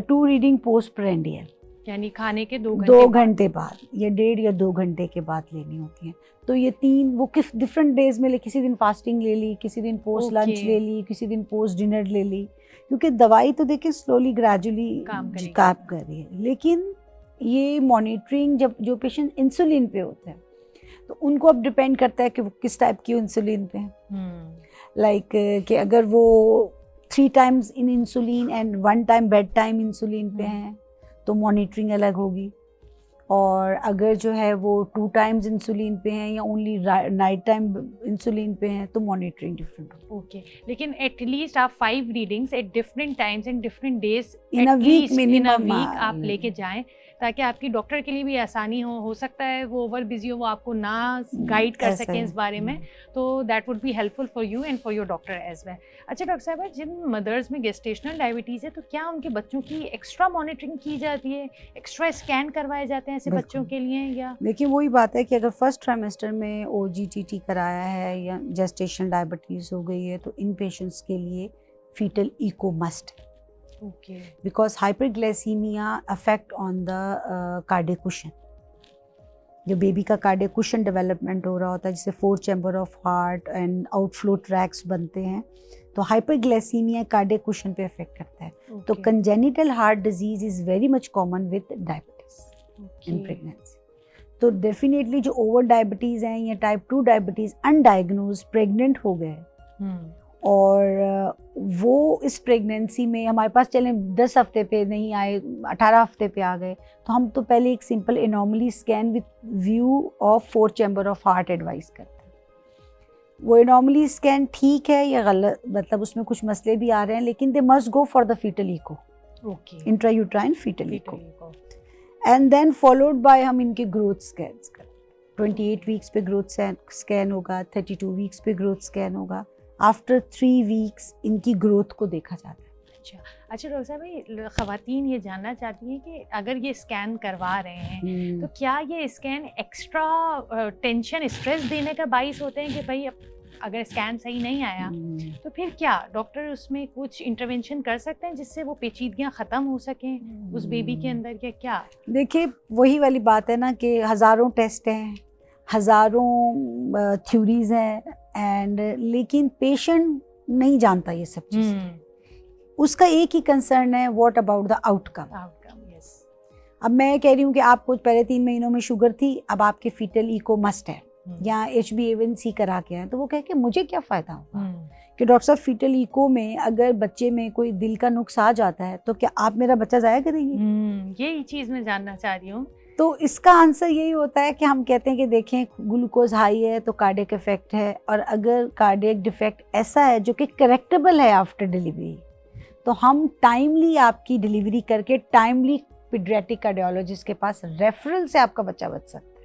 2 रीडिंग पोस्ट प्रेंडियल यानी खाने के 2 घंटे 2 बाद? घंटे बाद या 1.5 या 2 घंटे के बाद लेनी होती है। तो ये 3 वो किस डिफरेंट डेज में ले, किसी दिन फास्टिंग ले ली, किसी दिन पोस्ट लंच Okay. ले ली, किसी दिन पोस्ट डिनर ले ली, क्योंकि दवाई तो देखिए स्लोली ग्रेजुअली काम करेगी। काम कर रही है। लेकिन ये मॉनिटरिंग जब जो पेशेंट इंसुलिन पे होते हैं तो उनको अब डिपेंड करता है कि वो किस टाइप की इंसुलिन पे हैं। लाइक कि अगर वो 3 times in insulin and 1 time bed time insulin पे हैं तो मॉनिटरिंग अलग होगी, और अगर जो है वो 2 टाइम्स इंसुलिन पे हैं या ओनली नाइट टाइम इंसुलिन पे हैं तो मॉनिटरिंग डिफरेंट होगी। ओके लेकिन एटलीस्ट आप 5 readings at different times and different days In a week in a minimum, week हाँ, आप लेके जाएं ताकि आपकी डॉक्टर के लिए भी आसानी हो सकता है वो ओवर बिजी हो, वो आपको ना गाइड कर ऐसा सकें है। इस बारे में, तो that would be helpful for you and for your doctor as well. अच्छा डॉक्टर साहब, जिन मदर्स में गेस्टेशनल डायबिटीज़ है तो क्या उनके बच्चों की एक्स्ट्रा मॉनिटरिंग की जाती है, एक्स्ट्रा स्कैन करवाए जाते हैं ऐसे बिल्कुल। बच्चों के लिए या? देखिए वही बात है कि अगर फर्स्ट ट्राइमेस्टर में OGTT कराया है या जेस्टेशनल डायबिटीज़ हो गई है तो इन पेशेंट्स के लिए fetal echo must, okay because hyperglycemia affect on the cardiac cushion. जो बेबी का कार्डियक कुशन डेवलपमेंट हो रहा होता है जिससे 4 chamber of heart and outflow tracts बनते हैं, तो हाइपरग्लाइसीमिया कार्डियक कुशन पे अफेक्ट करता है। तो congenital heart disease is very much common with diabetes in pregnancy. तो डेफिनेटली जो ओवर डायबिटीज़ हैं या टाइप 2 डायबिटीज़ अनडायग्नोज प्रेग्नेंट हो गए और वो इस प्रेगनेंसी में हमारे पास चलें 10 हफ्ते पे नहीं आए, 18 हफ्ते पे आ गए, तो हम तो पहले एक simple anomaly scan with view of 4 chamber of heart advice करते हैं। वो एनॉमली स्कैन ठीक है या गलत, मतलब उसमें कुछ मसले भी आ रहे हैं, लेकिन they must go for the fetal echo, okay intrauterine fetal echo, and then followed by हम इनके ग्रोथ स्कैन्स करें। 28 वीक्स पे ग्रोथ स्कैन होगा, 32 वीक्स पे ग्रोथ स्कैन होगा। आफ्टर 3 वीक्स इनकी ग्रोथ को देखा जाता है। अच्छा डॉक्टर साहब भाई, ख़वातीन ये जानना चाहती हैं कि अगर ये स्कैन करवा रहे हैं तो क्या ये स्कैन एक्स्ट्रा टेंशन स्ट्रेस देने का बाइस होते हैं कि भाई अब अगर स्कैन सही नहीं आया तो फिर क्या डॉक्टर उसमें कुछ इंटरवेंशन कर सकते हैं जिससे वो पेचीदगियाँ ख़त्म हो सकें उस बेबी के अंदर, या क्या? देखिए वही वाली बात है ना कि हज़ारों टेस्ट हैं, हज़ारों थ्योरीज हैं, एंड लेकिन पेशेंट नहीं जानता ये सब चीज़ें। उसका एक ही कंसर्न है, what about the outcome. Yes अब मैं कह रही हूँ कि आपको पहले 3 महीनों में शुगर थी, अब आपके फीटल इको मस्ट है या HbA1c करा के हैं, तो वो कह के मुझे क्या फ़ायदा होगा कि डॉक्टर साहब फीटल इको में अगर बच्चे में कोई दिल का नुक्स आ जाता है तो क्या आप मेरा बच्चा ज़ाया करेंगे? यही चीज़ मैं जानना चाह रही हूँ। तो इसका आंसर यही होता है कि हम कहते हैं कि देखें ग्लूकोज हाई है तो कार्डियक इफेक्ट है, और अगर कार्डियक डिफेक्ट ऐसा है जो कि करेक्टेबल है आफ्टर डिलीवरी, तो हम टाइमली आपकी डिलीवरी करके टाइमली पीडियाट्रिक कार्डियोलॉजिस्ट के पास रेफरल से आपका बच्चा बच सकता है।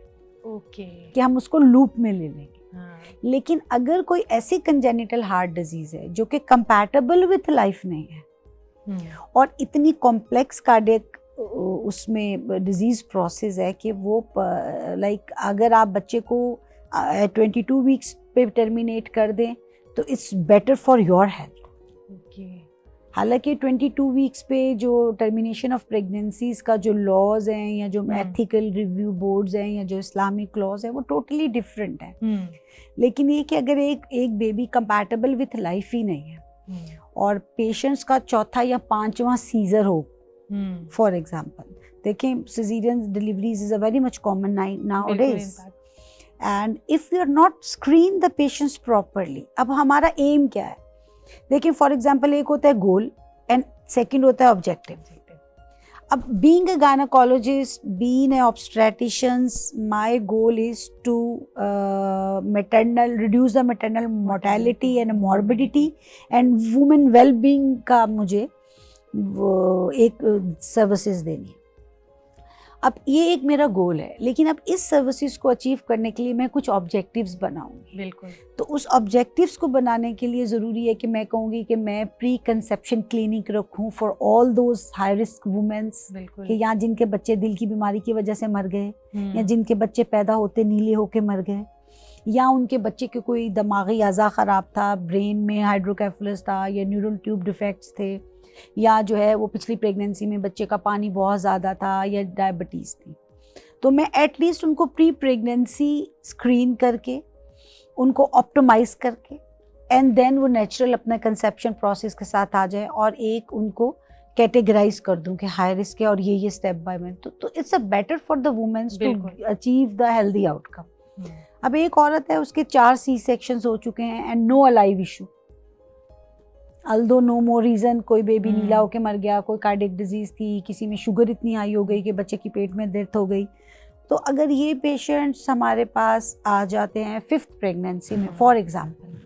ओके कि हम उसको लूप में ले लेंगे। हाँ लेकिन अगर कोई ऐसी कंजेनिटल हार्ट डिजीज़ है जो कि कंपैटिबल विथ लाइफ नहीं है और इतनी कॉम्प्लेक्स कार्डियक उसमें डिजीज़ प्रोसेस है कि वो लाइक अगर आप बच्चे को 22 वीक्स पे टर्मिनेट कर दें तो it's better for your health. Okay हालांकि 22 वीक्स पे जो टर्मिनेशन ऑफ प्रेगनेंसीज का जो लॉज हैं या जो एथिकल रिव्यू बोर्ड्स हैं या जो इस्लामिक लॉज है वो टोटली डिफरेंट है। लेकिन ये कि अगर एक बेबी कंपैटिबल विथ लाइफ ही नहीं है और पेशेंट्स का चौथा या पांचवा सीजर हो, फॉर एग्जांपल, देखें caesarean deliveries is a very much common nowadays, and if you are not screen the patients properly, अब हमारा एम क्या है, देखिए फॉर एग्जांपल एक होता है गोल एंड सेकंड होता है ऑब्जेक्टिव. अब being a gynecologist, being an obstetricians, my goal is to reduce the maternal mortality and morbidity and women well-being का मुझे एक सर्विसेज देनी है. अब ये एक मेरा गोल है, लेकिन अब इस सर्विसेज को अचीव करने के लिए मैं कुछ ऑब्जेक्टिव्स बनाऊंगी. बिल्कुल. तो उस ऑब्जेक्टिव्स को बनाने के लिए ज़रूरी है कि मैं कहूँगी कि मैं प्री कंसेप्शन क्लिनिक रखूँ for all those high risk womens, कि यहाँ जिनके बच्चे दिल की बीमारी की वजह से मर गए, या जिनके बच्चे पैदा होते नीले होके मर गए, या उनके बच्चे के कोई दिमागी अज़ा ख़राब था, ब्रेन में हाइड्रोकेफलस था, या न्यूरल ट्यूब डिफेक्ट्स थे, या जो है वो पिछली प्रेगनेंसी में बच्चे का पानी बहुत ज़्यादा था, या डायबिटीज़ थी. तो मैं एटलीस्ट उनको प्री प्रेगनेंसी स्क्रीन करके, उनको ऑप्टिमाइज़ करके, एंड देन वो नेचुरल अपने कंसेप्शन प्रोसेस के साथ आ जाए, और एक उनको कैटेगराइज कर दूं कि हाई रिस्क है और ये स्टेप बाय में, तो it's a better for the womens to achieve the healthy outcome. अब एक औरत है, उसके 4 सी सेक्शंस हो चुके हैं and no alive issue, although no more reason, कोई बेबी नीला होके मर गया, कोई कार्डियक डिजीज़ थी, किसी में शुगर इतनी हाई हो गई कि बच्चे की पेट में डेथ हो गई. तो अगर ये पेशेंट्स हमारे पास आ जाते हैं 5th प्रेगनेंसी में फॉर एग्जांपल,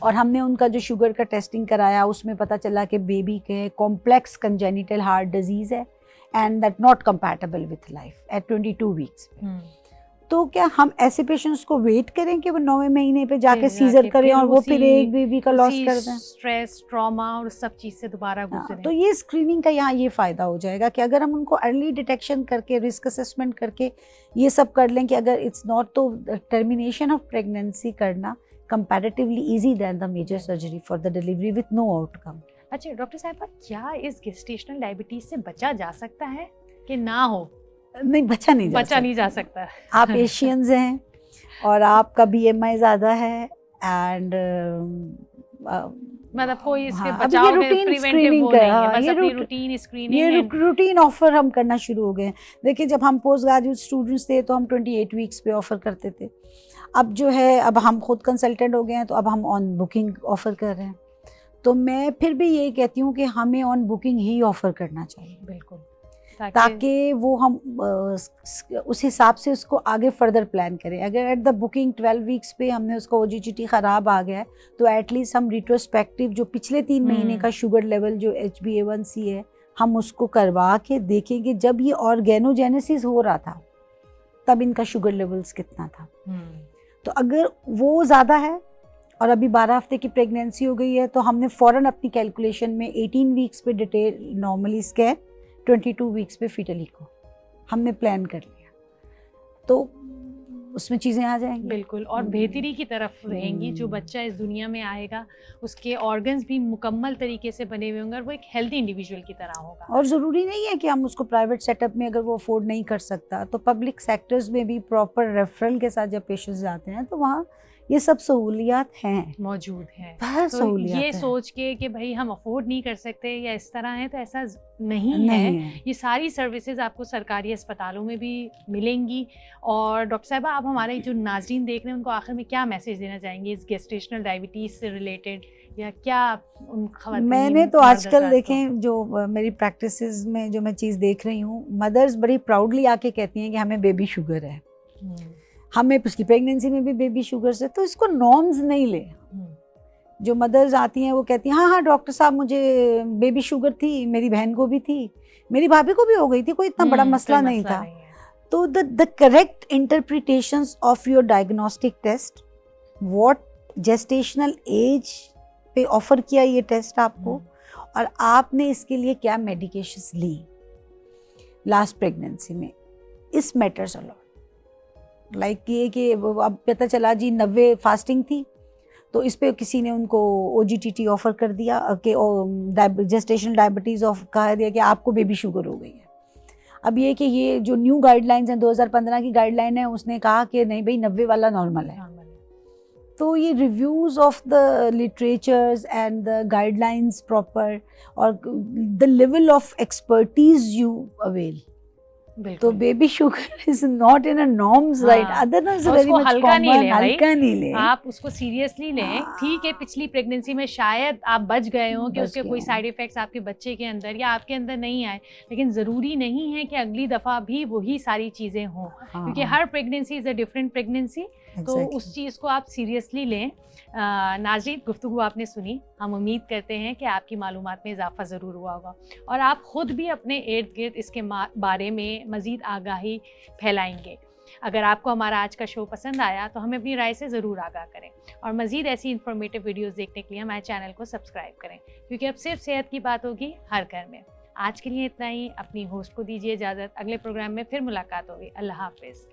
और हमने उनका जो शुगर का टेस्टिंग कराया उसमें पता चला कि बेबी के कॉम्प्लेक्स कंजेनिटल हार्ट डिजीज़ है and that not compatible with life at 22 weeks. तो क्या हम ऐसे पेशेंट्स को वेट करें कि वो 9वें महीने पे जाके सीजर करें और वो फिर एक बेबी का लॉस कर दें? स्ट्रेस, ट्रॉमा और सब चीज़ से दोबारा गुजरें. तो ये स्क्रीनिंग का यहाँ ये फ़ायदा हो जाएगा कि अगर हम उनको अर्ली डिटेक्शन करके, रिस्क असेसमेंट करके ये सब कर लें कि अगर इट्स नॉट, तो टर्मिनेशन ऑफ प्रेगनेंसी करना comparatively easy than the major surgery for the delivery with no outcome. अच्छा डॉक्टर साहिबा, क्या इस गेस्टेशनल डायबिटीज़ से बचा जा सकता है कि ना हो? नहीं, बचा नहीं जा सकता. आप एशियंस हैं और आपका BMI ज़्यादा है एंड मतलब कोई इसके बचाव के प्रिवेंटिव वो नहीं है, बस अपनी रूटीन स्क्रीनिंग, ये रूटीन ऑफर हम करना शुरू हो गए. देखिए जब हम पोस्ट ग्रेजुएट स्टूडेंट्स थे तो हम 28 वीक्स पे ऑफर करते थे. अब जो है, अब हम खुद कंसल्टेंट हो गए हैं तो अब हम ऑन बुकिंग ऑफर कर रहे हैं. तो मैं फिर भी ये कहती हूँ कि हमें ऑन बुकिंग ही ऑफर करना चाहिए. बिल्कुल, ताकि वो हम उस हिसाब से उसको आगे फर्दर प्लान करें. अगर एट द बुकिंग 12 वीक्स पे हमने उसका OGTT ख़राब आ गया है तो एटलीस्ट हम रिट्रोस्पेक्टिव जो पिछले 3 महीने का शुगर लेवल जो HbA1c है, हम उसको करवा के देखेंगे जब ये ऑर्गेनोजेनेसिस हो रहा था तब इनका शुगर लेवल्स कितना था. तो अगर वो ज़्यादा है और अभी 12 हफ्ते की प्रेगनेंसी हो गई है तो हमने फ़ौरन अपनी कैलकुलेशन में 18 वीक्स पे डिटेल नॉर्मली स्कैन, 22 वीक्स पे फीटली को हमने प्लान कर लिया, तो उसमें चीज़ें आ जाएंगी. बिल्कुल, और बेहतरी की तरफ रहेंगी. जो बच्चा इस दुनिया में आएगा उसके ऑर्गन्स भी मुकम्मल तरीके से बने हुए होंगे और वो एक हेल्दी इंडिविजुअल की तरह होगा. और ज़रूरी नहीं है कि हम उसको प्राइवेट सेटअप में, अगर वो अफोर्ड नहीं कर सकता तो पब्लिक सेक्टर्स में भी प्रॉपर रेफरल के साथ जब पेशेंट्स जाते हैं तो वहाँ ये सब सहूलियात हैं, मौजूद हैं. तो ये सोच के कि भाई हम अफोर्ड नहीं कर सकते या इस तरह है, तो ऐसा नहीं है. ये सारी सर्विसेज आपको सरकारी अस्पतालों में भी मिलेंगी. और डॉक्टर साहिबा, आप हमारे जो नाज़रीन देख रहे हैं उनको आखिर में क्या मैसेज देना चाहेंगे इस गेस्टेशनल डायबिटीज़ से रिलेटेड, या क्या उन खवातीन? मैंने तो आजकल देखें जो मेरी प्रैक्टिसेस में जो मैं चीज़ देख रही हूँ, मदर्स बड़ी प्राउडली आके कहती हैं कि हमें बेबी शुगर है, हमें पिछली प्रेगनेंसी में भी बेबी शुगर से. तो इसको नॉर्म्स नहीं ले. जो मदर्स आती हैं वो कहती हैं हाँ डॉक्टर साहब मुझे बेबी शुगर थी, मेरी बहन को भी थी, मेरी भाभी को भी हो गई थी, कोई इतना बड़ा मसला नहीं था. तो the correct interpretations of your diagnostic test, what gestational age पे ऑफर किया ये टेस्ट आपको, और आपने इसके लिए क्या मेडिकेशंस ली लास्ट प्रेगनेंसी में, इस मैटर्स अलॉट. लाइक ये कि अब पता चला जी 90 फास्टिंग थी तो इस पे किसी ने उनको OGTT ऑफर कर दिया कि जेस्टेशनल डायबिटीज़ ऑफ कहा दिया कि आपको बेबी शुगर हो गई है. अब ये कि ये जो न्यू गाइडलाइंस हैं 2015 की गाइडलाइन है, उसने कहा कि नहीं भाई 90 वाला नॉर्मल है. तो ये reviews of the literatures and the guidelines proper और the level of expertise you avail, तो बिल्कुल baby sugar is not in a norms, right? हाँ, अदरवाइज और वेरी उसको मच हल्का नहीं कॉमन, लें भाई। हल्का नहीं ले। आप उसको सीरियसली लें। हाँ। ठीक है, पिछली प्रेगनेंसी में शायद आप बच गए हो कि बच उसके गए कोई हों। साइड इफेक्ट्स आपके बच्चे के अंदर या आपके अंदर नहीं आए, लेकिन ज़रूरी नहीं है कि अगली दफ़ा भी वही सारी चीज़ें हों, क्योंकि हर pregnancy is a different pregnancy. तो उस चीज़ को आप सीरियसली लें। नाज़रीन, गुफ्तगू आपने सुनी, हम उम्मीद करते हैं कि आपकी मालूमात में इजाफा ज़रूर हुआ होगा और आप ख़ुद भी अपने इर्द गिर्द इसके बारे में मज़ीद आगाही फैलाएंगे। अगर आपको हमारा आज का शो पसंद आया तो हमें अपनी राय से ज़रूर आगाह करें और मज़ीद ऐसी इन्फॉर्मेटिव वीडियोस देखने के लिए हमारे चैनल को सब्सक्राइब करें, क्योंकि अब सिर्फ सेहत की बात होगी हर घर में। आज के लिए इतना ही। अपनी होस्ट को दीजिए इजाज़त। अगले प्रोग्राम में फिर मुलाकात होगी। अल्लाह हाफिज़।